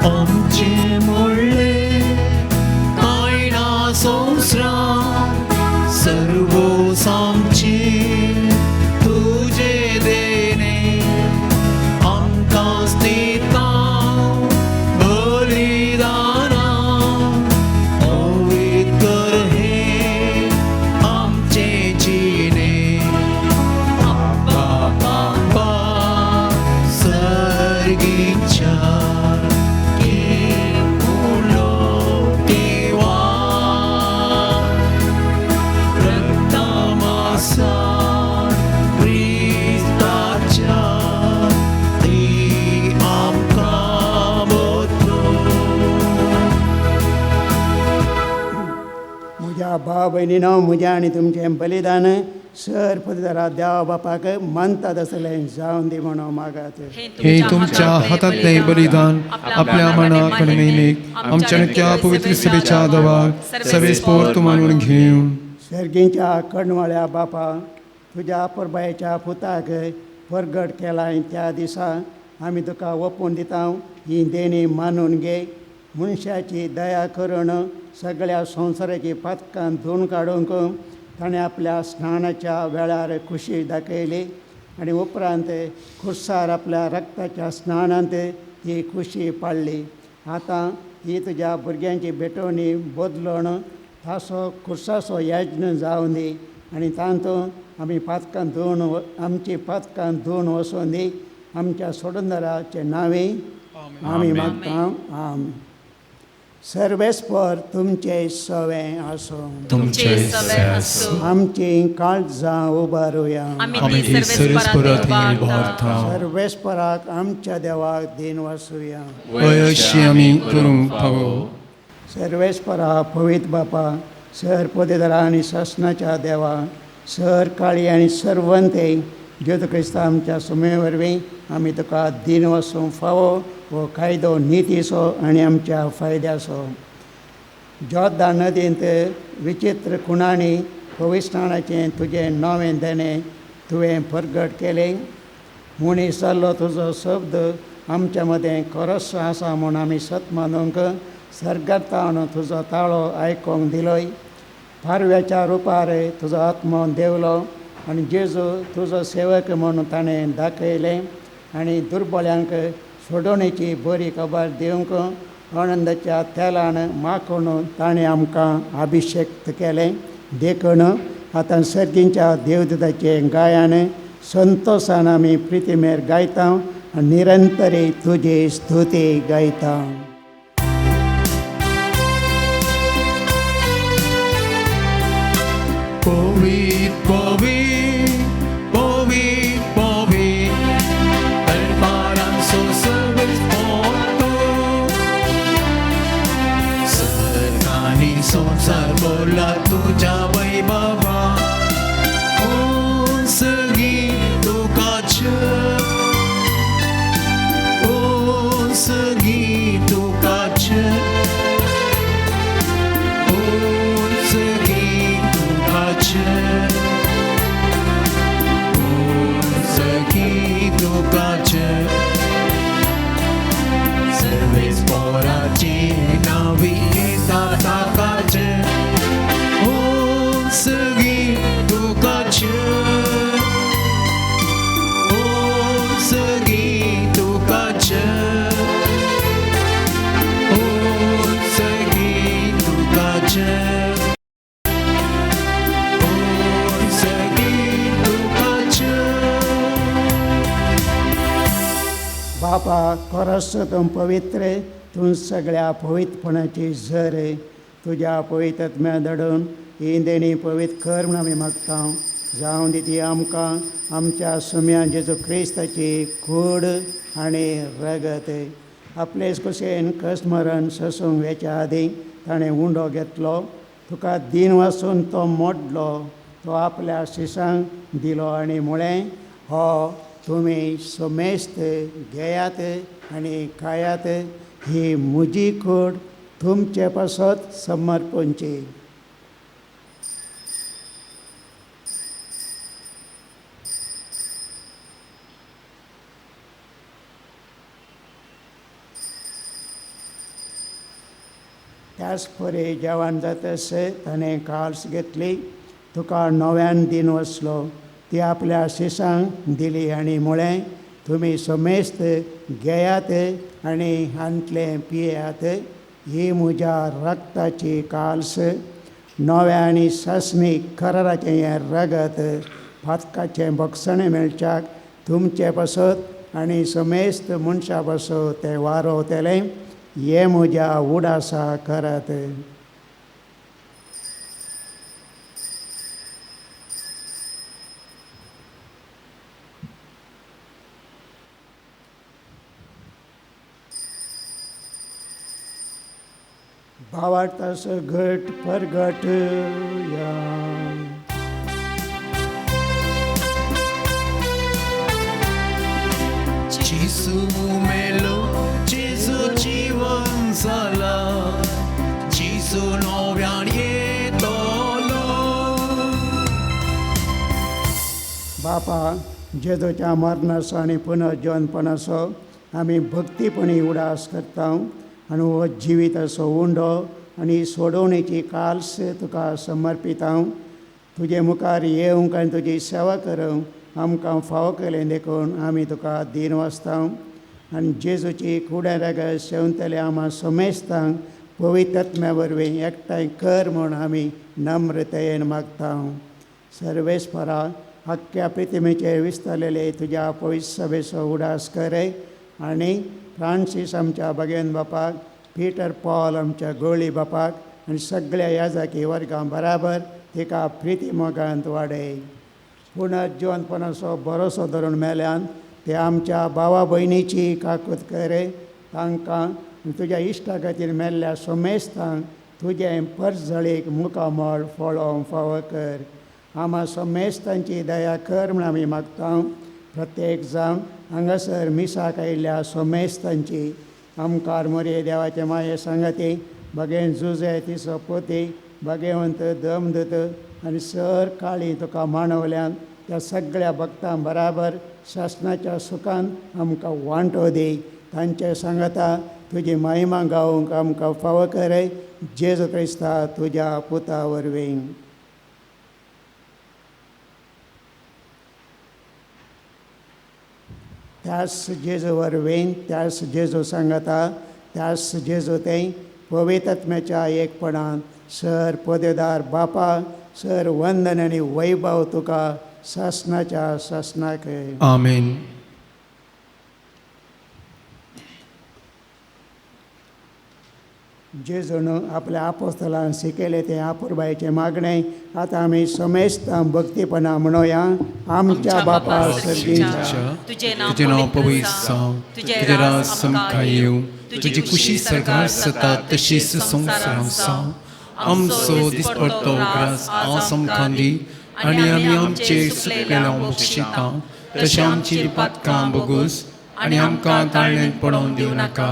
आमचे मोडले कायणा संवसारांत सर्वोस आमचे तुजे देणे आमकां दिता बलिदाना पवित्र कर हे आमचे जिणे. आप्पा आप्पा सर्गीच्या म्हज्या भाव भयणीनो, म्हजें आनी तुमचें बलिदान सर पदरा देवा बापाक मानता तसलें जावन दी म्हणून मागात. हे तुमच्या हातांतलें बलिदान आपल्या मना कणमेनीक आमच्या नक्या पवित्र सभेच्या दवाक सवेस पोर म्हणून घेवन. सर्गींच्या कडवळ्या बापा, तुज्या परबायेच्या पुताक परगट केलाय त्या दिसा आमी तुका ओपून दिता. ही देणी मानून घे. मनशाची दया करून सगळ्या संवसाराची पातकां धुवन काडूंक ताणें आपल्या स्नानाच्या वेळार खुशी दाखयली आनी उपरांत खुर्सार आपल्या रक्ताच्या स्नानांत ही खुशी पाळ्ळी. आतां ही तुज्या भुरग्यांची भेटवणी बदलून तासो खुर्साचो यज्ञ जावन दी आनी तातूंत आमी पातकां धुवन आमची पातकां धुवन वचून दी. आमच्या सोडुंदराचे नांवे आमी मागता. आमीन. सर्वेस्पर तुमचे सवें आसूं. तुमचे सवे असो. आमची काळजां उबारुया. आमी ती सर्वेस्पराक इबारता. सर्वेस्पराक आमच्या देवाक दिन वासुया. अशी आमी करूंक फावो. सर्वेस्परा पवित्र बापा, सर पदरा आनी शासनाच्या देवा, सर काळी आनी सर्वंते जेजू क्रिस्ता आमच्या सुमे वरवीं आमी तुका दिन वसूंक फावो हो कायदो नितीचो आनी आमच्या फायद्याचो. जोद्धा नदींत विचित्र खुणांनी पवित्राणाचें तुजें नवें देणें तुवें परगट केलें. मनीस जाल्लो तुजो शब्द आमच्या मदें खरोच आसा म्हूण आमी सत मानूंक सर्गांतावन तुजो ताळो आयकोंक दिलोय. पारव्याच्या रुपार तुजो आत्मो देवलो आनी जेजू तुजो सेवक म्हणून ताणें दाखयलें आनी दुर्बळ्यांक सोडोवणेची बरी खबर दिवंक आनंदाच्या तेलान माखून ताणें आमकां अभिशेक्त केलें. देखून आतां सर्गींच्या देवदूताचे गायन संतोशान आमी प्रितीमेर गायता आनी निरंतरी तुजी स्तुती गायता. Pavit, pavit, pavit, pavit, Perparan so service porto. Sargani संसार बोला तुझ्या वैभवा. ओ सगी तुकाच, ओ सगी तुकाच, ओ सगी तुकाच, ओ सगी तुकाच. सर्वेस पोराची नावी येता ताकाच. ओ सगी तुकाच, ओ सगी तुकाच, ओ सगी तुकाच, ओ सगी तुकाच. बापा खरोच तूं पवित्र, तूं सगळ्या पवित्रपणाची झर. तुज्या पवित्रत्म्या दडून ही देणी पवित्र कर म्हूण आमी मागता. जावं दी ती आमकां आमच्या सुम्यान जेजू क्रिस्ताची कूड आनी रगत आपलेच कुशेन कस्मरण ससूंक वेच्या आदीं ताणें उंडो घेतलो तुका दिन वाचून तो मोडलो तो आपल्या शिशांक दिलो आनी म्हळें हो तुमी सोमेस्त घेयात आनी खायात ही म्हजी कूड तुमचे पासत समर्पणची. त्याच परी जेवण जातस ताणें काल्स घेतली तुका नव्यान दिन वचलो ती आपल्या शिशांक दिली आनी म्हळें तुमी सोमेस्त घेयात आनी हांतलें पियेयात ही म्हज्या रक्ताची काल्स नव्या आनी सस्मीक कराराचें हें रगत फातकाचें भक्षण मेळच्याक तुमचे पासत आनी सोमेस्त मनशा पासत तें वारोवतलें हे म्हज्या उडासा करात. भावार्थास घट परगट या Jesu melo, Jesu जीवन जाला, Jesu नव्यान येतलो. बापा जेजूच्या मरणाचो आनी पुनर्जीवनपणाचो आमी भक्तीपणी उडास करता आनी हो जिविताचो उंडो आनी सोडवणेची काल्स तुका समर्पिता. तुजे मुखार येवंक आनी तुजी सेवा करूंक आमकां फावो केलें देखून आमी तुका दिन वाचता आनी जेजूची कुडे रगत सेवतले आम्हा समेस्तांक पवित्रात्म्या वरवीं एकठांय कर म्हूण आमी नम्रतायेन मागता. सर्वेस्परा आख्ख्या पृथ्वीचेर विस्तारलेले तुज्या पवित्र सभेचो उडास कर आनी फ्रांसीस आमच्या भगेन बापाक पिटर पॉल आमच्या गोळी बापाक आनी सगळ्या याजकी वर्गां बराबर तिका प्रिती मोगांत वाडय. पुनर्जीवनपणाचो भरोसो धरून मेल्यान ते आमच्या भावा भयणीची काकूत कर तांकां तुज्या इश्टा खातीर मेल्ल्या सोमेस्तांक तुजें परजळीक मुखामोळ फळोवंक फावो कर. आम्हा सोमेस्तांची दया कर म्हूण आमी मागता. प्रत्येक जावन हांगासर मिसाक आयिल्ल्या सोमेस्तांची आमकार मोरये देवाचे माये सांगाती भगेन जुजे तिचो पोती भगेवंत दमदूत आनी सर काळी तुका मांडवल्यान त्या सगळ्या भक्तां बराबर शासनाच्या सुखांत आमकां वांटो दी. तांचे सांगता तुजी महिमा गावंक आमकां फावो कर जेजू क्रिस्ता तुज्या पुता वरवीं. त्याच जेजू वरवीं त्याच जेजू सांगता त्याच जेजू तें पवित्रात्म्याच्या एकपणान सर पदवेदार बापा सर वंदन आनी वैभव तुका शासनाच्या शासनाक. आमेन. जेजून आपल्या आपोस्तलांक शिकयलें तें आपुरबायेचें मागणें आतां आमी समेस्तां भक्तीपणां म्हणुया. आमच्या बापा सर्गीच्या तुझे तुजें नांव पवित्र जावं, तुजें राज समखाय येवं, तुजी कुशी सरकार जाता तशीच संवसारांत जावं. आमचो दिसपडटो ग्रास आज आमकां दी आनी आमी आमचेर चुकलेल्यांक बक्षिता तशें आमची पातकां बोगूस आनी आमकां ताळणेंत पडोवन दिवं नाका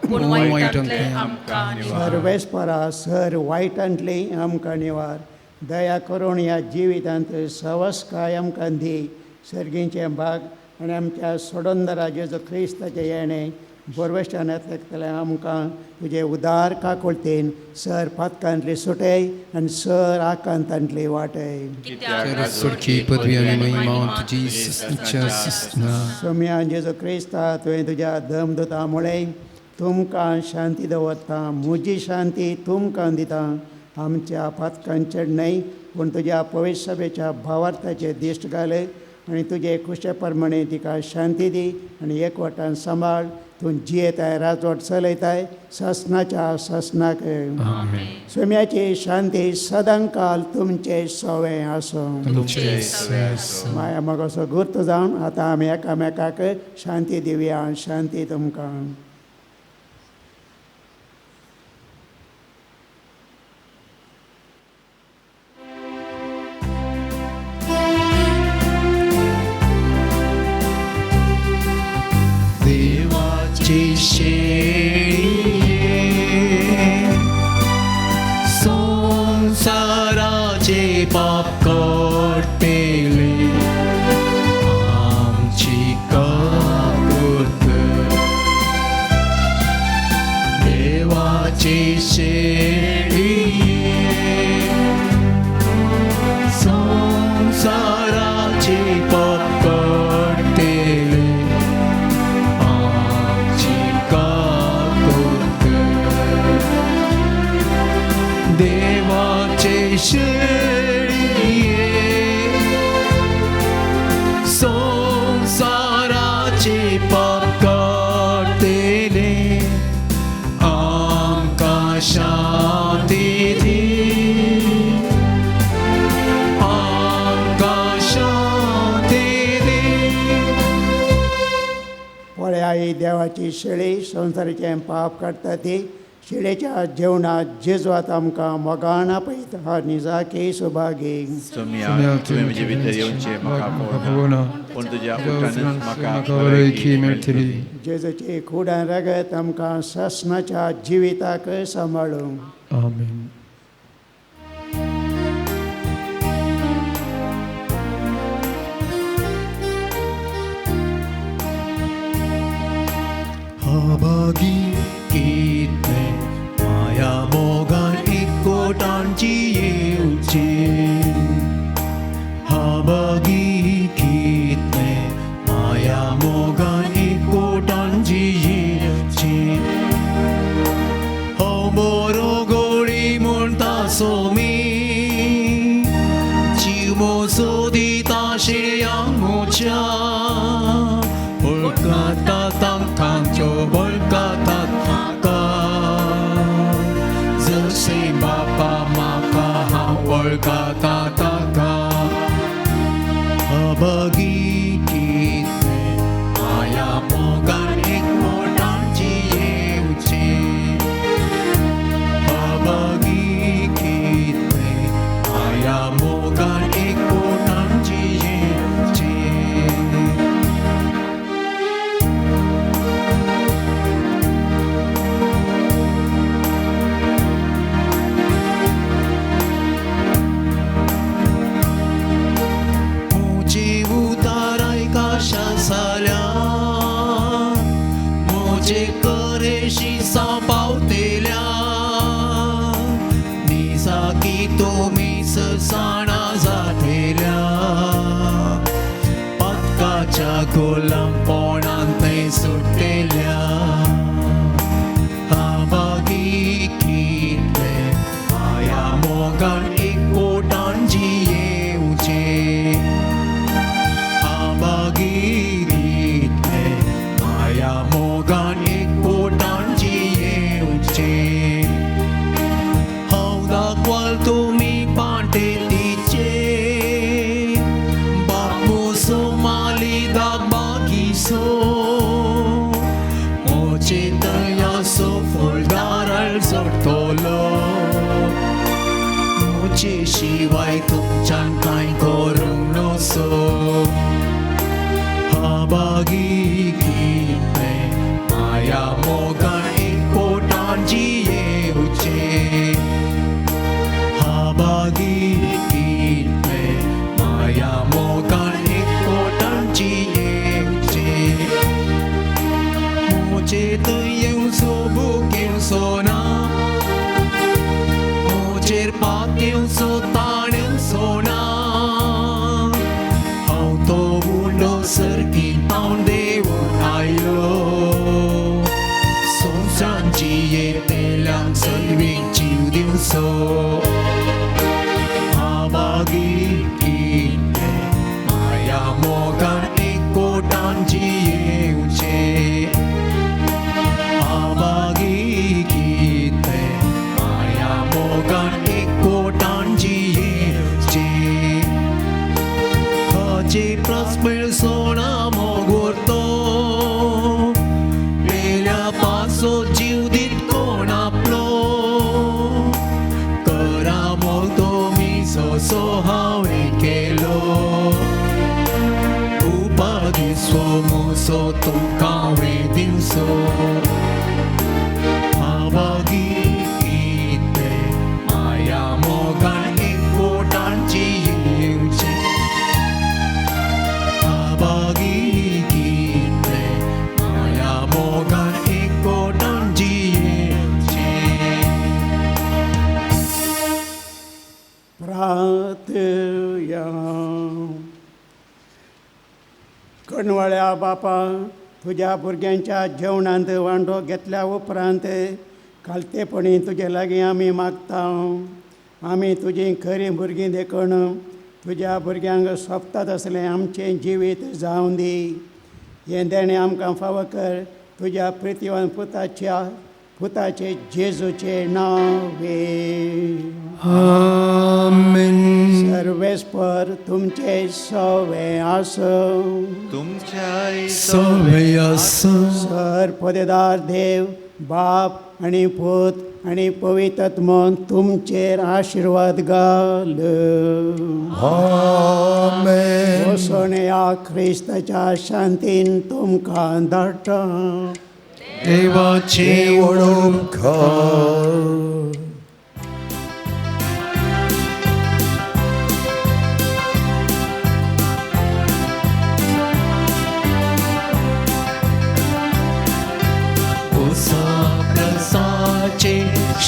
पूण वायटांतल्यान आमकां निवार. सर्वेस्परा सर वायटांतली आमकां निवार. दया करून ह्या जिवितांत सवस्काय आमकां दी. सर्गीचें भाग आनी आमच्या सोडोनदारा जेजू क्रिस्ताचें येणें बरवशानांतले आमकां तुजे उदार काकुळतेन सर पातकांतली सुटय आनी सर आकांतांतली वाटय. सुटकी पदवी आनी महिमा तुजी सस्ना. सोम्या जेजू क्रिस्ता तुवें तुज्या दमदुता मुळे तुमकां शांती दवरता. म्हजी शांती तुमकां दिता. आमच्या पातकां चड पूण तुज्या पवित्र सभेच्या भावार्थाचेर दिश्ट घाल आनी तुजे कुशे प्रमाणे तिका शांती दी आनी एकवटान सांबाळ तूं जियेताय राजवट चलयताय ससनाच्या ससनाक सोम्याची शांती सदांकाल तुमचे सवय आसूं माया मग असो गुर्त जावन आतां आमी एकामेकाक शांती दिवया शांती तुमकां देवाची शेळी संसाराचे पाप काडटेले आमची काकूत देवाची शेळी संसाराचे पाप काडटेले देवाचे शेळिये संसाराचे पाप काडटेले आमकां शांती दी आमकां शांती दी पळय आई देवाची शेळी संवसाराचें पाप काडटा ती शेळेच्या जेवणात जेजवात आमकां मोगान आपयता निजाके सुभागी तुम्ही म्हजे भितर येवचे म्हाका पळोवना पूण तुज्या उठानच म्हाका बरेकी मेळटली जेजूची कुडान रगत आमकां ससनाच्या जिविताक सांबाळूंक आमीन अभागी कितले माया मोगान एकवटांची येवचे अभागी कितले माया मोगान एकवटांची येवचे हो बरो गोळी म्हणटा सोमी जीव मोसो दिता शेळयांक मोच्या वळखता तांकां त्यो वळखता ताका जशे बापा म्हाका हांव वळखता ताका अभागी कितले माया मोगान एकवटांची येवचे अभागी कितले माया मोगान एकवटांची येवचे मोजे करेशी सांपावतेल्या निसाकी तो मीस साणा जातेल्या पदकाच्या गोलामपणान ते सुट्टेल्या अभागी कितले माया मोगान एकवटांची येवचे अभागी कितले माया मोगान एकवटांची येवचे हांव दाखवाल तुमी पांटेलीचे बापूसो माली दाबागीसो मोचे तयासो फुलदारळ जोडटलो मोचे शिवाय तुमच्यान कांय करूंक नसो अभागी कितले माया मोगान एकवटांची येवचे अभागी कितले माया मोगान एकवटांची येवचे मोचे येवचो बूक येवचो ना मोचेर पात येवचो ताण येवचो ना हांव तो उंडो सर्की पावन देवून आयलो संवसारांची येतेल्यांक सलवीक जीव दिवचो अभागी कितले माया मोगान एकवटांची येवचे दिवसो तुमकां वेदिवसो आवागी गीते माया मोगान एकवटांची येवची आवागी गीते माया मोगान एकवटांची येवची प्रार्थया कणवळ्या बापा तुझ्या भुरग्यांच्या जेवणांत वांटो घेतल्या उपरांत कालतेपणी तुजे लागीं आमी मागता आमी तुजी खरीं भुरगीं देखून तुज्या भुरग्यांक सोंपतात असलें आमचें जिवीत जावं दी हें देणें आमकां फावो कर तुज्या प्रितीवान पुताचे जेजूचे नांवे आमेन सर्वेस्पर तुमचे सवे आसूं तुमच्या सवे आसूं सर पदेदार देव बाप आनी पूत आनी पवित्रात्मो तुमचेर आशिर्वाद घाल आमेन वचून ह्या क्रिस्ताच्या शांतीन तुमकां धाडटा देवाचे वळख प्रसाचे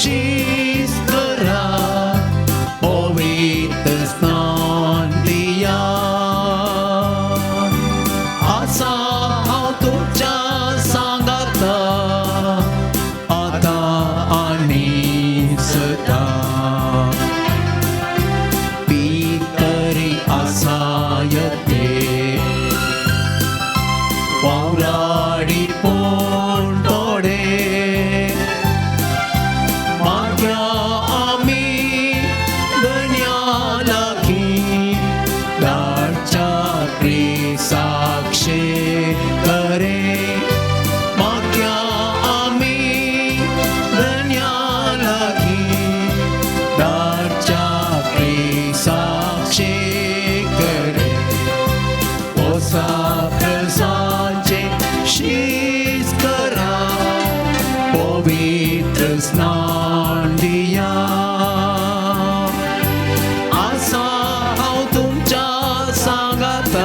शीस करा पवित्र स्नान दिया आसा हांव तुमच्या सांगात आता आनी सदां पितरी आसा येते वावराडी पोण तोडे माग्या आमी धन्या लागीं धाडच्या साक्षे करे माग्या आमी धन्या लागीं धाडच्या साक्षे करे ओसा प्रसाचे शीस करा पवित्र स्नान दिया आसा हांव तुमच्या सांगात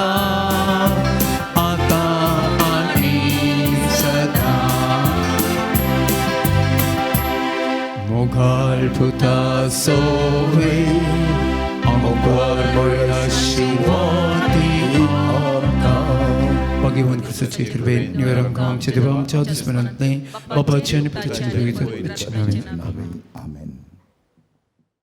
आता आनी सदां मोगाल पुता सोवे मोगाल बळा शिवाती Pag-iwan ko sa Chikirben, niwarang ka ang Chidibam, Chadis Manantay, Babachian, Pitachian, Amen. Amen.